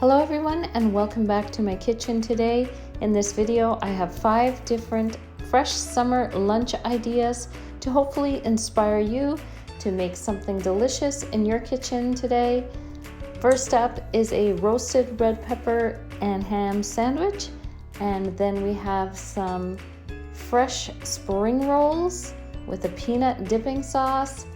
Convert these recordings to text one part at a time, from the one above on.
Hello everyone and welcome back to my kitchen today. In this video I have 5 different fresh summer lunch ideas to hopefully inspire you to make something delicious in your kitchen today. First up is a roasted red pepper and ham sandwich, and then we have some fresh spring rolls with a peanut dipping sauce.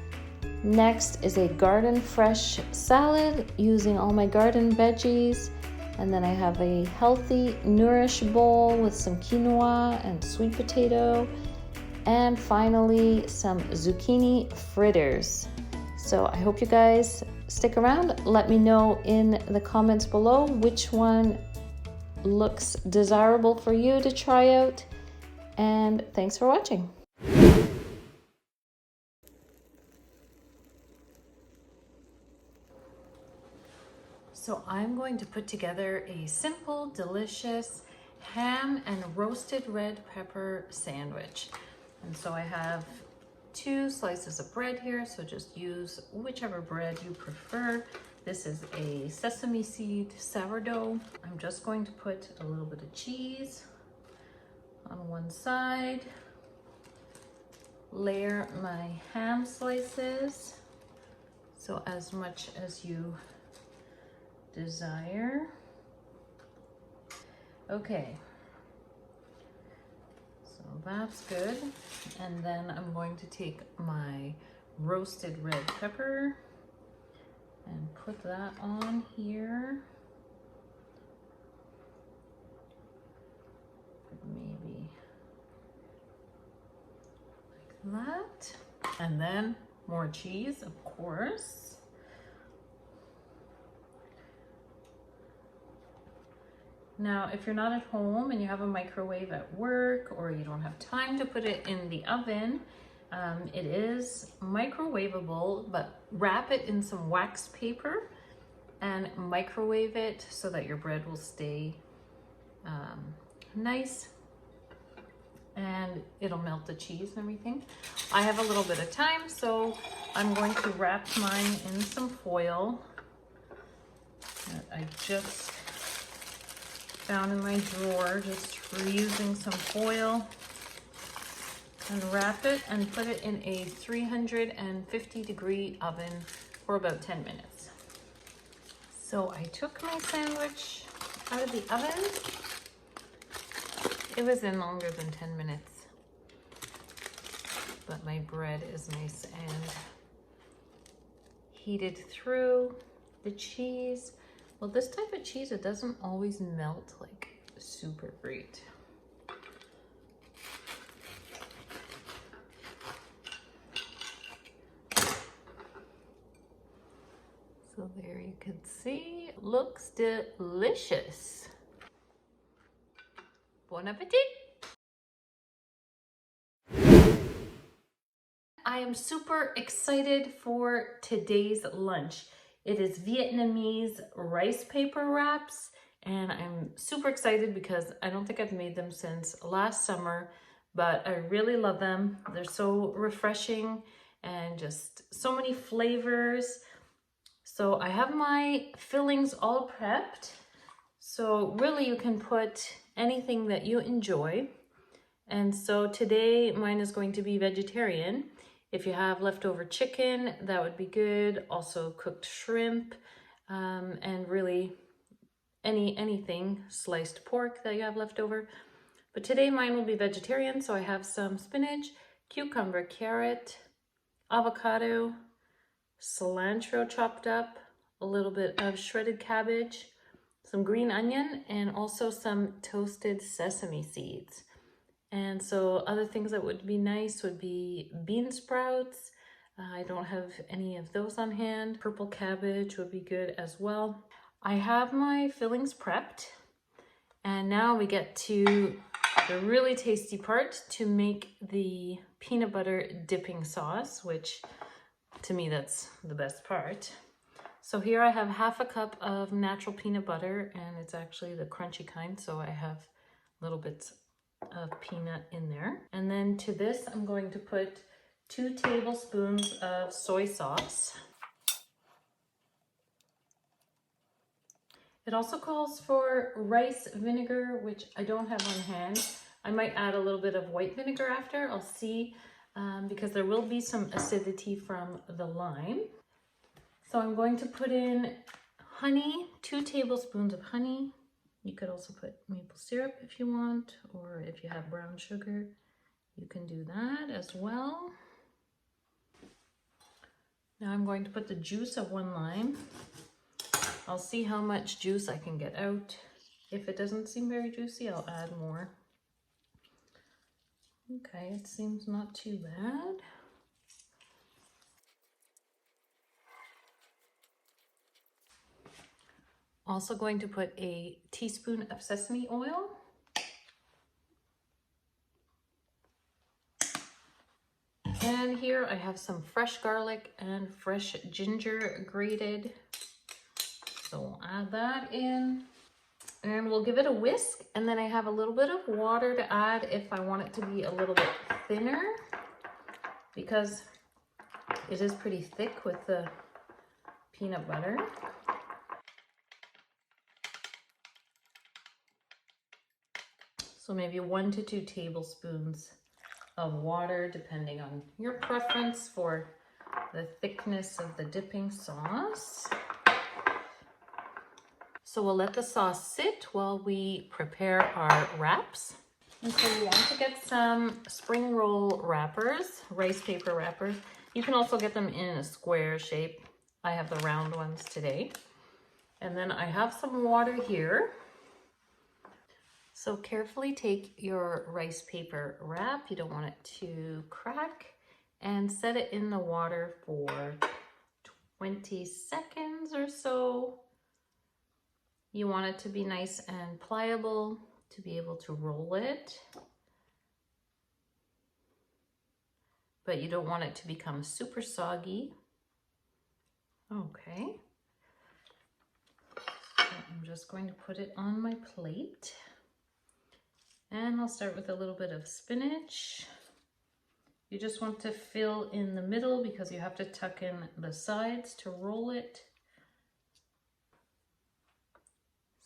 Next is a garden fresh salad using all my garden veggies. And then I have a healthy Nourish bowl with some quinoa and sweet potato. And finally, some zucchini fritters. So I hope you guys stick around. Let me know in the comments below which one looks desirable for you to try out. And thanks for watching. So I'm going to put together a simple, delicious ham and roasted red pepper sandwich. And so I have 2 slices of bread here, so just use whichever bread you prefer. This is a sesame seed sourdough. I'm just going to put a little bit of cheese on one side, layer my ham slices, so as much as you desire. Okay, so that's good. And then I'm going to take my roasted red pepper and put that on here. Maybe like that. And then more cheese, of course. Now, if you're not at home and you have a microwave at work, or you don't have time to put it in the oven, it is microwavable, but wrap it in some wax paper and microwave it so that your bread will stay nice and it'll melt the cheese and everything. I have a little bit of time, so I'm going to wrap mine in some foil that I just found in my drawer, just reusing some foil, and wrap it and put it in a 350-degree oven for about 10 minutes. So I took my sandwich out of the oven. It was in longer than 10 minutes, but my bread is nice and heated through. The cheese, well, this type of cheese, it doesn't always melt like super great. So there you can see, it looks delicious. Bon appetit! I am super excited for today's lunch. It is Vietnamese rice paper wraps, and I'm super excited because I don't think I've made them since last summer, but I really love them. They're so refreshing and just so many flavors. So I have my fillings all prepped. So really you can put anything that you enjoy. And so today mine is going to be vegetarian. If you have leftover chicken, that would be good. Also cooked shrimp, and really anything, sliced pork that you have left over. But today mine will be vegetarian, so I have some spinach, cucumber, carrot, avocado, cilantro chopped up, a little bit of shredded cabbage, some green onion, and also some toasted sesame seeds. And so other things that would be nice would be bean sprouts. I don't have any of those on hand. Purple cabbage would be good as well. I have my fillings prepped. And now we get to the really tasty part, to make the peanut butter dipping sauce, which to me, that's the best part. So here I have half a cup of natural peanut butter, and it's actually the crunchy kind. So I have little bits of peanut in there. And then to this, I'm going to put 2 tablespoons of soy sauce. It also calls for rice vinegar, which I don't have on hand. I might add a little bit of white vinegar after, I'll see, because there will be some acidity from the lime. So I'm going to put in honey, 2 tablespoons of honey. You could also put maple syrup if you want, or if you have brown sugar, you can do that as well. Now I'm going to put the juice of 1 lime. I'll see how much juice I can get out. If it doesn't seem very juicy, I'll add more. Okay, it seems not too bad. Also going to put a teaspoon of sesame oil. And here I have some fresh garlic and fresh ginger grated. So we'll add that in and we'll give it a whisk. And then I have a little bit of water to add if I want it to be a little bit thinner, because it is pretty thick with the peanut butter. So maybe 1 to 2 tablespoons of water, depending on your preference for the thickness of the dipping sauce. So we'll let the sauce sit while we prepare our wraps. And so we want to get some spring roll wrappers, rice paper wrappers. You can also get them in a square shape. I have the round ones today. And then I have some water here. So carefully take your rice paper wrap, you don't want it to crack, and set it in the water for 20 seconds or so. You want it to be nice and pliable to be able to roll it, but you don't want it to become super soggy. Okay. So I'm just going to put it on my plate. And I'll start with a little bit of spinach. You just want to fill in the middle because you have to tuck in the sides to roll it.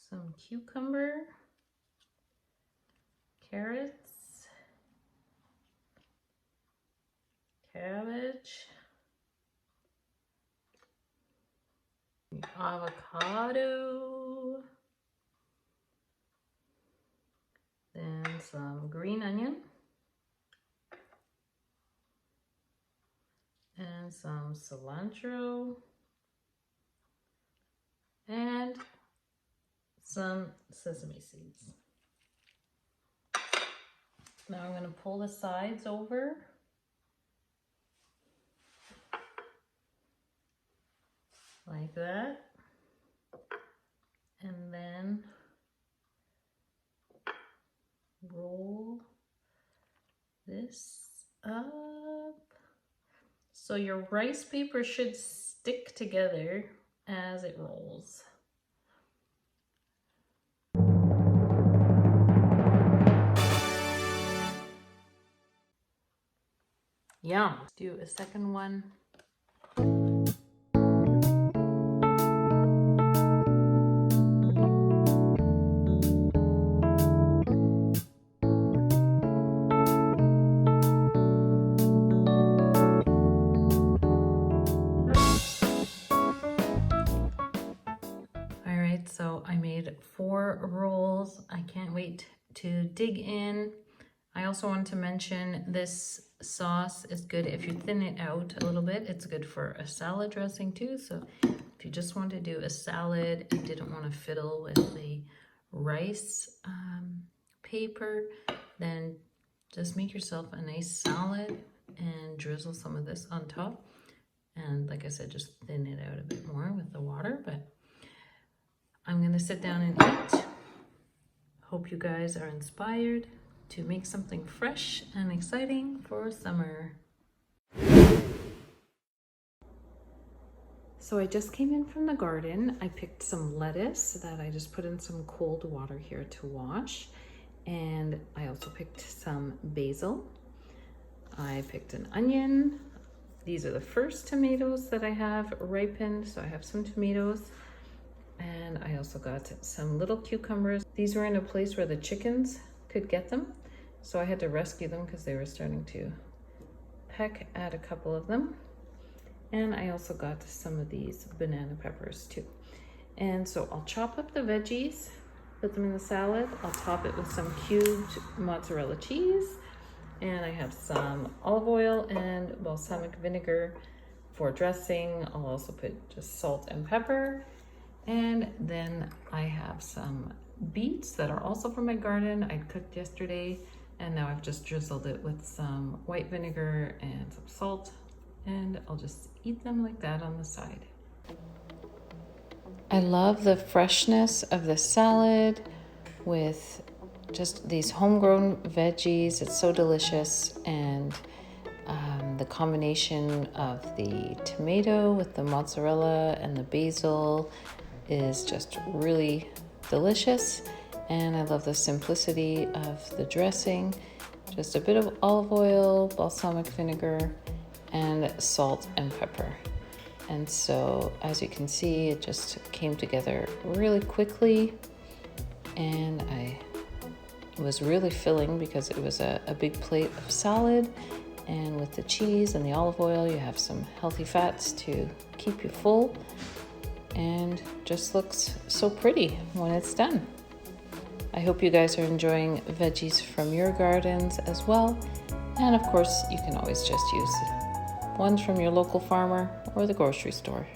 Some cucumber, carrots, cabbage, avocado, then some green onion, and some cilantro, and some sesame seeds. Now I'm going to pull the sides over. Like that. And then roll this up. So your rice paper should stick together as it rolls. Yum. Let's do a second one. All right, so I made 4 rolls. I can't wait to dig in. I also want to mention this sauce is good if you thin it out a little bit. It's good for a salad dressing too. So if you just want to do a salad and didn't want to fiddle with the rice paper, then just make yourself a nice salad and drizzle some of this on top. And like I said, just thin it out a bit more with the water. But I'm going to sit down and eat. Hope you guys are inspired to make something fresh and exciting for summer. So I just came in from the garden. I picked some lettuce that I just put in some cold water here to wash. And I also picked some basil. I picked an onion. These are the first tomatoes that I have ripened. So I have some tomatoes. And And I also got some little cucumbers. These were in a place where the chickens could get them, so I had to rescue them because they were starting to peck at a couple of them. And I also got some of these banana peppers too. And so I'll chop up the veggies, put them in the salad. I'll top it with some cubed mozzarella cheese. And I have some olive oil and balsamic vinegar for dressing. I'll also put just salt and pepper. And then I have some beets that are also from my garden. I cooked yesterday, and now I've just drizzled it with some white vinegar and some salt, and I'll just eat them like that on the side. I love the freshness of the salad with just these homegrown veggies. It's so delicious, and the combination of the tomato with the mozzarella and the basil is just really delicious. And I love the simplicity of the dressing. Just a bit of olive oil, balsamic vinegar, and salt and pepper. And so as you can see, it just came together really quickly, and it was really filling because it was a big plate of salad. And with the cheese and the olive oil, you have some healthy fats to keep you full, and just looks so pretty when it's done. I hope you guys are enjoying veggies from your gardens as well. And of course, you can always just use ones from your local farmer or the grocery store.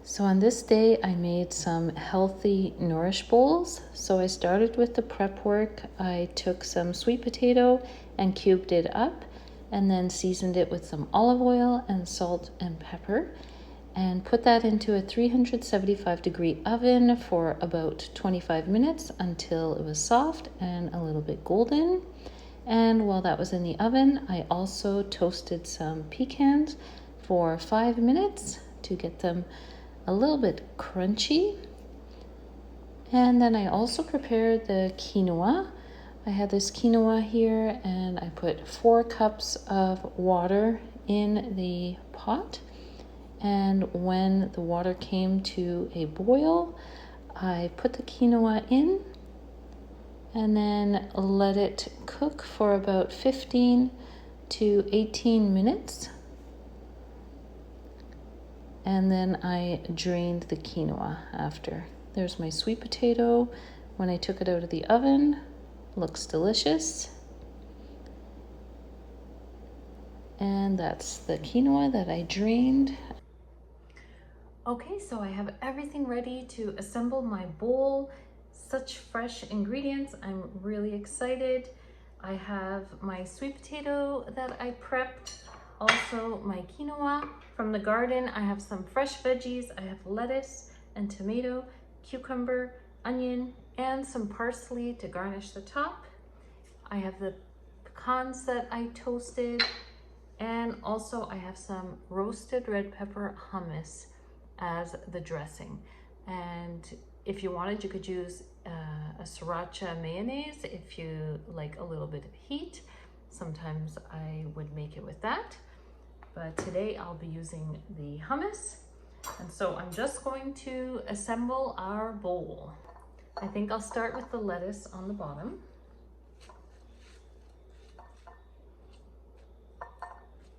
So on this day, I made some healthy Nourish bowls. So I started with the prep work. I took some sweet potato and cubed it up, and then seasoned it with some olive oil and salt and pepper, and put that into a 375-degree oven for about 25 minutes until it was soft and a little bit golden. And while that was in the oven, I also toasted some pecans for 5 minutes to get them a little bit crunchy. And then I also prepared the quinoa. I had this quinoa here, and I put 4 cups of water in the pot. And when the water came to a boil, I put the quinoa in and then let it cook for about 15 to 18 minutes. And then I drained the quinoa after. There's my sweet potato when I took it out of the oven. Looks delicious. And that's the quinoa that I drained. Okay, so I have everything ready to assemble my bowl. Such fresh ingredients. I'm really excited. I have my sweet potato that I prepped. Also my quinoa from the garden. I have some fresh veggies. I have lettuce and tomato, cucumber, onion, and some parsley to garnish the top. I have the pecans that I toasted, and also I have some roasted red pepper hummus as the dressing. And if you wanted, you could use a sriracha mayonnaise if you like a little bit of heat. Sometimes I would make it with that, but today I'll be using the hummus. And so I'm just going to assemble our bowl. I think I'll start with the lettuce on the bottom.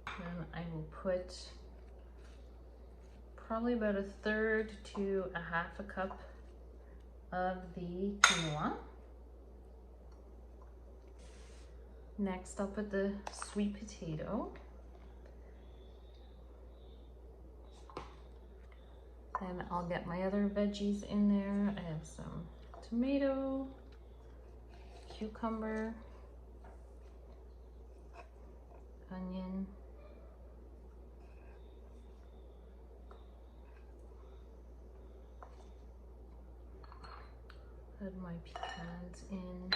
Then I will put probably about 1/3 to 1/2 cup of the quinoa. Next, I'll put the sweet potato. Then I'll get my other veggies in there. I have some tomato, cucumber, onion, put my pecans in,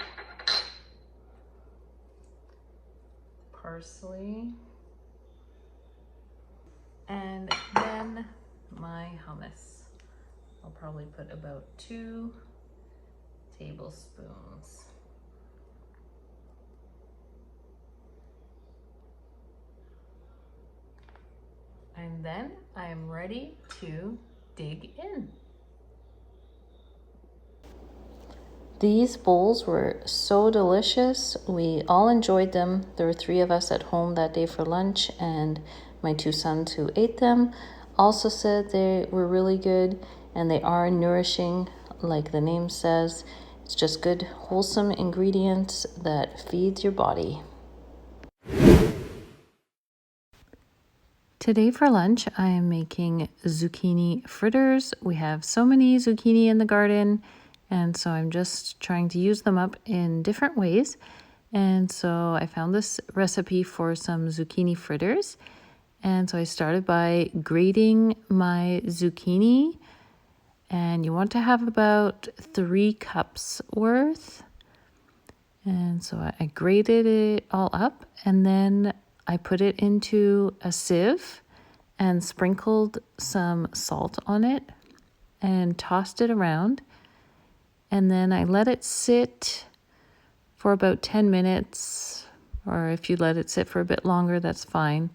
parsley, and then my hummus. I'll probably put about 2 tablespoons. And then I am ready to dig in. These bowls were so delicious. We all enjoyed them. There were 3 of us at home that day for lunch, and my 2 sons who ate them also said they were really good, and they are nourishing, like the name says. It's just good, wholesome ingredients that feeds your body. Today for lunch, I am making zucchini fritters. We have so many zucchini in the garden, and so I'm just trying to use them up in different ways. And so I found this recipe for some zucchini fritters. And so I started by grating my zucchini, and you want to have about 3 cups worth. And so I grated it all up, and then I put it into a sieve and sprinkled some salt on it and tossed it around. And then I let it sit for about 10 minutes, or if you let it sit for a bit longer, that's fine.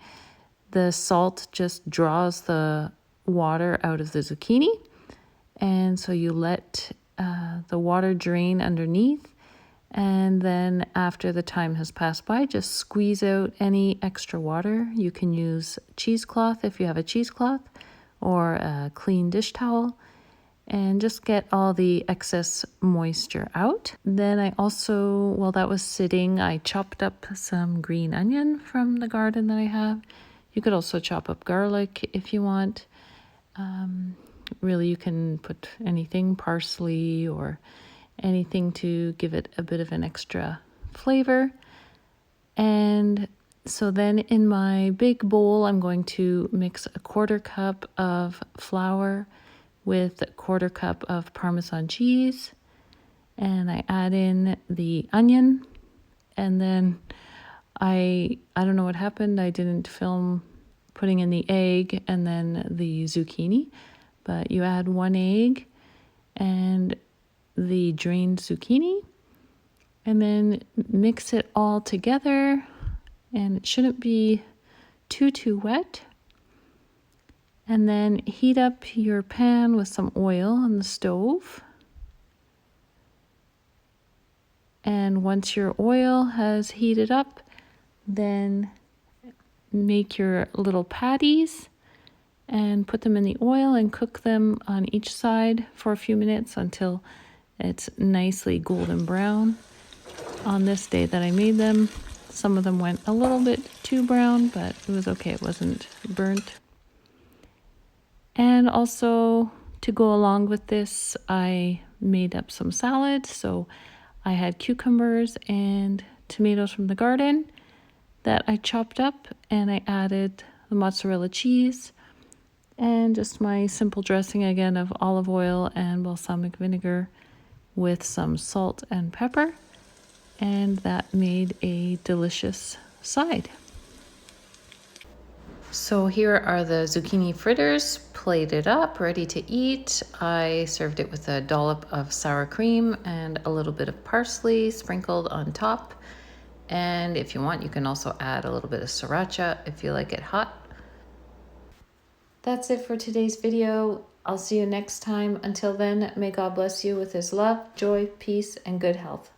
The salt just draws the water out of the zucchini, and so you let the water drain underneath. And then after the time has passed by, just squeeze out any extra water. You can use cheesecloth if you have a cheesecloth, or a clean dish towel, and just get all the excess moisture out. Then I also, while that was sitting, I chopped up some green onion from the garden that I have. You could also chop up garlic if you want. Really, you can put anything, parsley or anything to give it a bit of an extra flavor. And so then in my big bowl, I'm going to mix a 1/4 cup of flour with a 1/4 cup of Parmesan cheese. And I add in the onion, and then I don't know what happened. I didn't film putting in the egg and then the zucchini, but you add 1 egg and the drained zucchini, and then mix it all together, and it shouldn't be too wet. And then heat up your pan with some oil on the stove. And once your oil has heated up, then make your little patties and put them in the oil and cook them on each side for a few minutes until it's nicely golden brown. On this day that I made them, some of them went a little bit too brown, but it was okay. It wasn't burnt. And also, to go along with this, I made up some salad. So I had cucumbers and tomatoes from the garden that I chopped up, and I added the mozzarella cheese and just my simple dressing again of olive oil and balsamic vinegar with some salt and pepper, and that made a delicious side. So here are the zucchini fritters plated up, ready to eat. I served it with a dollop of sour cream and a little bit of parsley sprinkled on top. And if you want, you can also add a little bit of sriracha if you like it hot. That's it for today's video. I'll see you next time. Until then, may God bless you with his love, joy, peace, and good health.